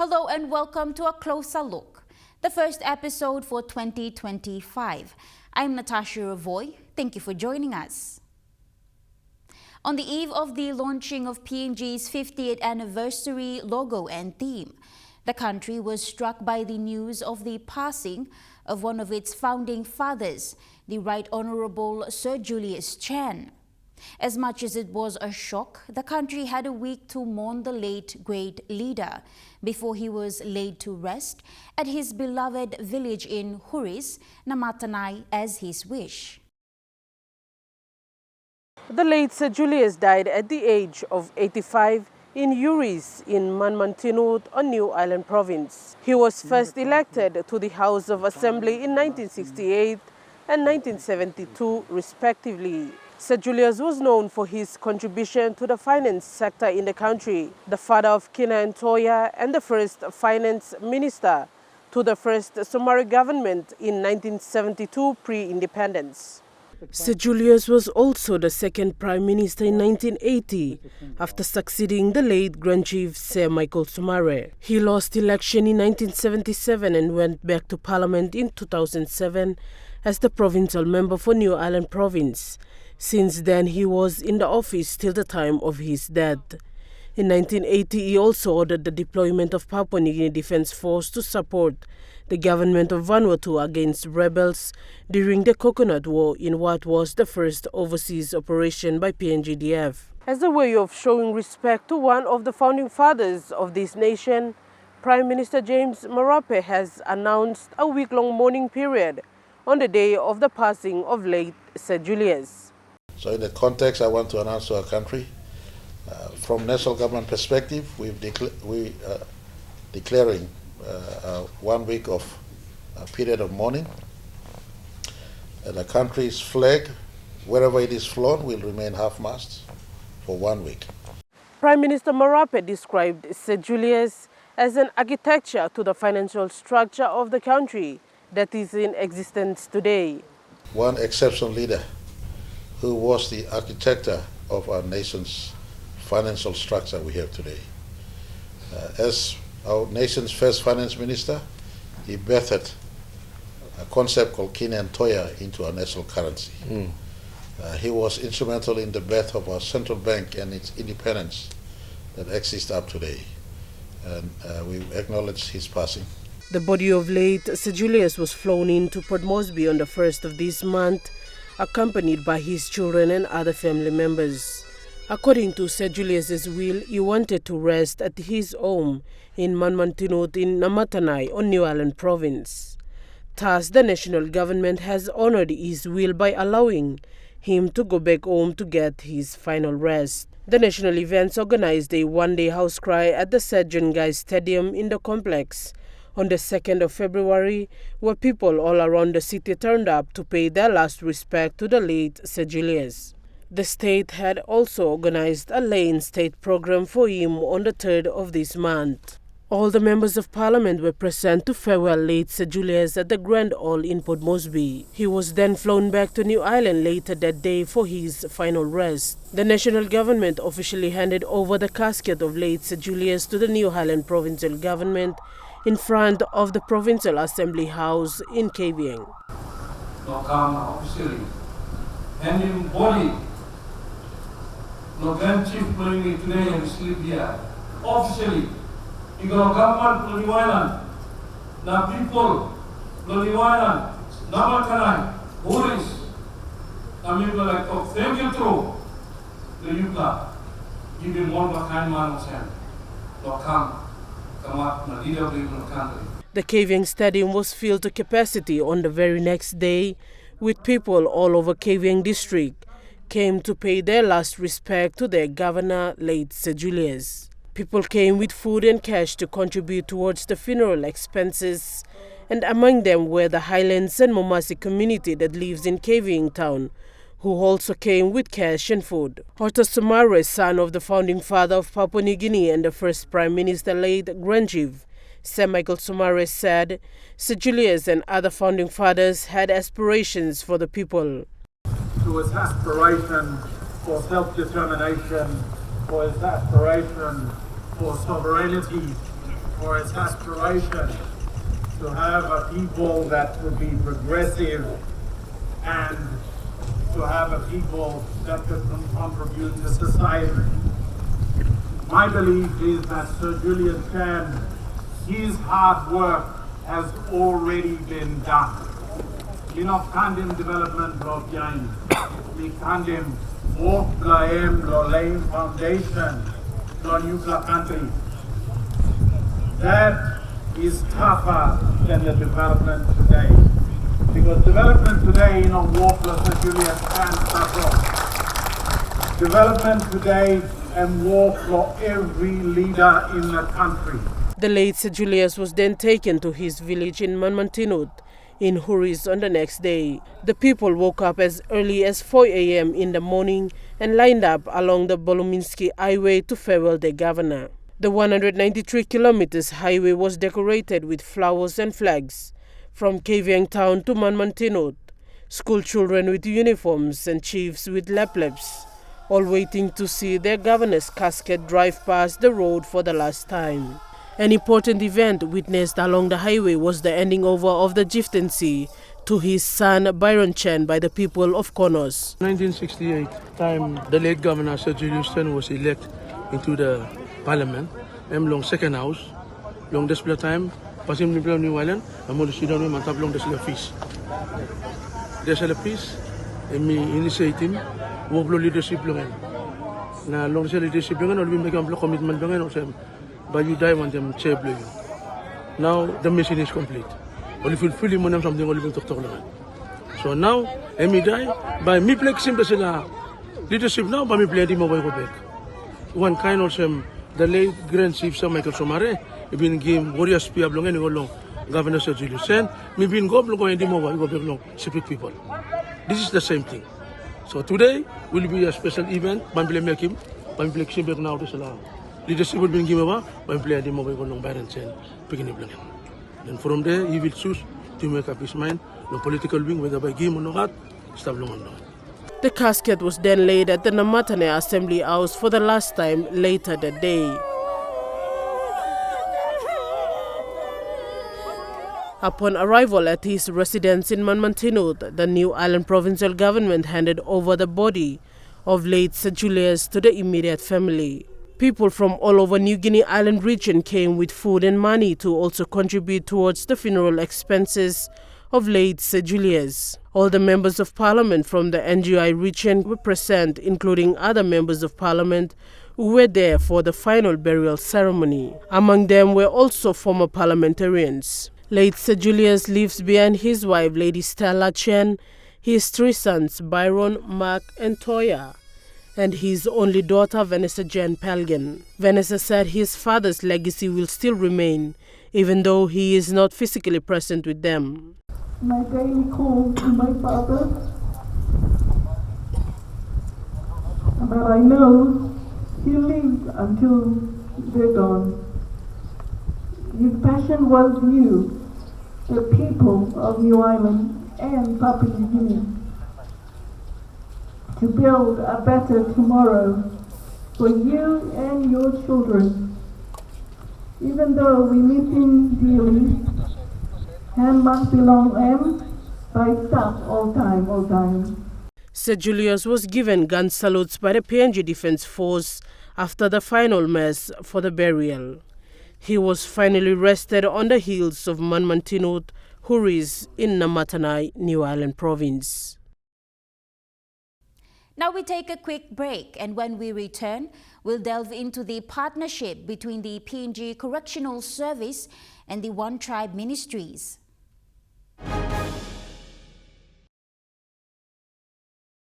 Hello and welcome to a closer look, the first episode for 2025. I'm Natasha Ravoy. Thank you for joining us. On the eve of the launching of PNG's 50th anniversary logo and theme, the country was struck by the news of the passing of one of its founding fathers, the Right Honorable Sir Julius Chan. As much as it was a shock, the country had a week to mourn the late great leader before he was laid to rest at his beloved village in Huris, Namatanai, as his wish. The late Sir Julius died at the age of 85 in Huris in Manmantinut on New Island Province. He was first elected to the House of Assembly in 1968 and 1972 respectively. Sir Julius was known for his contribution to the finance sector in the country, the father of Kina and Toya and the first finance minister to the first Somali government in 1972 pre-independence. Sir Julius was also the second Prime Minister in 1980 after succeeding the late Grand Chief Sir Michael Somare. He lost election in 1977 and went back to Parliament in 2007 as the provincial member for New Island Province. Since then, he was in the office till the time of his death. In 1980, he also ordered the deployment of Papua New Guinea Defence Force to support the government of Vanuatu against rebels during the Coconut War in what was the first overseas operation by PNGDF. As a way of showing respect to one of the founding fathers of this nation, Prime Minister James Marape has announced a week-long mourning period on the day of the passing of late Sir Julius. So in that context, I want to announce to our country, from national government perspective, we are declaring 1 week of a period of mourning. The country's flag, wherever it is flown, will remain half-mast for 1 week. Prime Minister Marape described Sir Julius as an architecture to the financial structure of the country that is in existence today. One exceptional leader who was the architect of our nation's financial structure we have today. As our nation's first finance minister, he birthed a concept called Kina and Toya into our national currency. He was instrumental in the birth of our central bank and its independence that exists up today. And we acknowledge his passing. The body of late Sir Julius was flown into Port Moresby on the 1st of this month, accompanied by his children and other family members. According to Sir Julius's will, he wanted to rest at his home in Manmantinut in Namatanai on New Island Province. Thus, the national government has honored his will by allowing him to go back home to get his final rest. The national events organized a one-day house cry at the Sir John Guy Stadium in the complex on the 2nd of February, where people all around the city turned up to pay their last respect to the late Sir Julius. The state had also organized a lay-in-state program for him on the 3rd of this month. All the members of parliament were present to farewell late Sir Julius at the Grand Hall in Port Moresby. He was then flown back to New Island later that day for his final rest. The national government officially handed over the casket of late Sir Julius to the New Highland provincial government in front of the Provincial Assembly House in Kavieng. No come officially, and in body, no Grand Chief bring me today and sleep here. Officially, you go government New Island, na people New Island, Namatanai, Huris, na people like oh, thank you to the Yuka, give him one kind man of hand, no come. The Kavieng Stadium was filled to capacity on the very next day, with people all over Kavieng district came to pay their last respect to their governor, late Sir Julius. People came with food and cash to contribute towards the funeral expenses, and among them were the Highlands and Momasi community that lives in Kavieng town, who also came with cash and food. Horta Somare, son of the founding father of Papua New Guinea and the first Prime Minister late Grand Chief Sir Michael Somare, said Sir Julius and other founding fathers had aspirations for the people. To his aspiration for self-determination, for his aspiration for sovereignty, for its aspiration to have a people that would be progressive and to have a people that could contribute to society. My belief is that Sir Julius Chan, his hard work has already been done. We not condemn development of Yain. We condemn more blame, laying foundation, nuclear country. That is tougher than the development today. Because development today, walk Sir Julius Chan stuff. Development today and walk for every leader in the country. The late Sir Julius was then taken to his village in Manmantinut in Huris on the next day. The people woke up as early as 4 a.m. in the morning and lined up along the Boluminski Highway to farewell their governor. The 193 kilometers highway was decorated with flowers and flags from Kavieng town to Manmantinut, school children with uniforms and chiefs with laps, all waiting to see their governor's casket drive past the road for the last time. An important event witnessed along the highway was the handing over of the chieftaincy to his son Byron Chen by the people of Konos. 1968, time the late Governor Sir Julius Chen was elected into the parliament. I'm long second house, long display time, passing the New Island, I'm going to sit down with my top long display fees. There's a piece, and me initiate him, work leadership long. Na long leadership long, I'll be making a commitment long, but you die when them chair blue. Now the mission is complete. Only feel fully money something only to talk long. So now, me die, by me play simple leadership now, but me play the mobile go back. One kind of the late Grand Chief Sir Michael Somare, he been game warriors pia blong and go long. Governor Sir Julius Chen, me been go blong and the mobile go back long. Speak people. This is the same thing. So today will be a special event. But play make him, but play simple now to sala. Leadership will be given over. But play the mobile go long Byron Chen, picking it blong. Then from there he will choose to make up his mind. No political wing whether by game or not, stop long on. The casket was then laid at the Namatane Assembly House for the last time later that day. Upon arrival at his residence in Manmantinut, the New Island Provincial Government handed over the body of late Sir Julius to the immediate family. People from all over New Guinea Island region came with food and money to also contribute towards the funeral expenses of late Sir Julius. All the members of parliament from the NGI region were present, including other members of parliament who were there for the final burial ceremony. Among them were also former parliamentarians. Late Sir Julius leaves behind his wife, Lady Stella Chen, his 3 sons, Byron, Mark, and Toya, and his only daughter, Vanessa Jane Pelgan. Vanessa said his father's legacy will still remain, even though he is not physically present with them. My daily call to my father, but I know he lived until they're gone. His passion was you, the people of New Island and Papua New Guinea, to build a better tomorrow for you and your children. Even though we miss him dearly, hand must belong him by staff all time. Sir Julius was given gun salutes by the PNG Defence Force after the final mass for the burial. He was finally rested on the hills of Manmantinut, Huris in Namatanai, New Island Province. Now we take a quick break, and when we return, we'll delve into the partnership between the PNG Correctional Service and the One Tribe Ministries.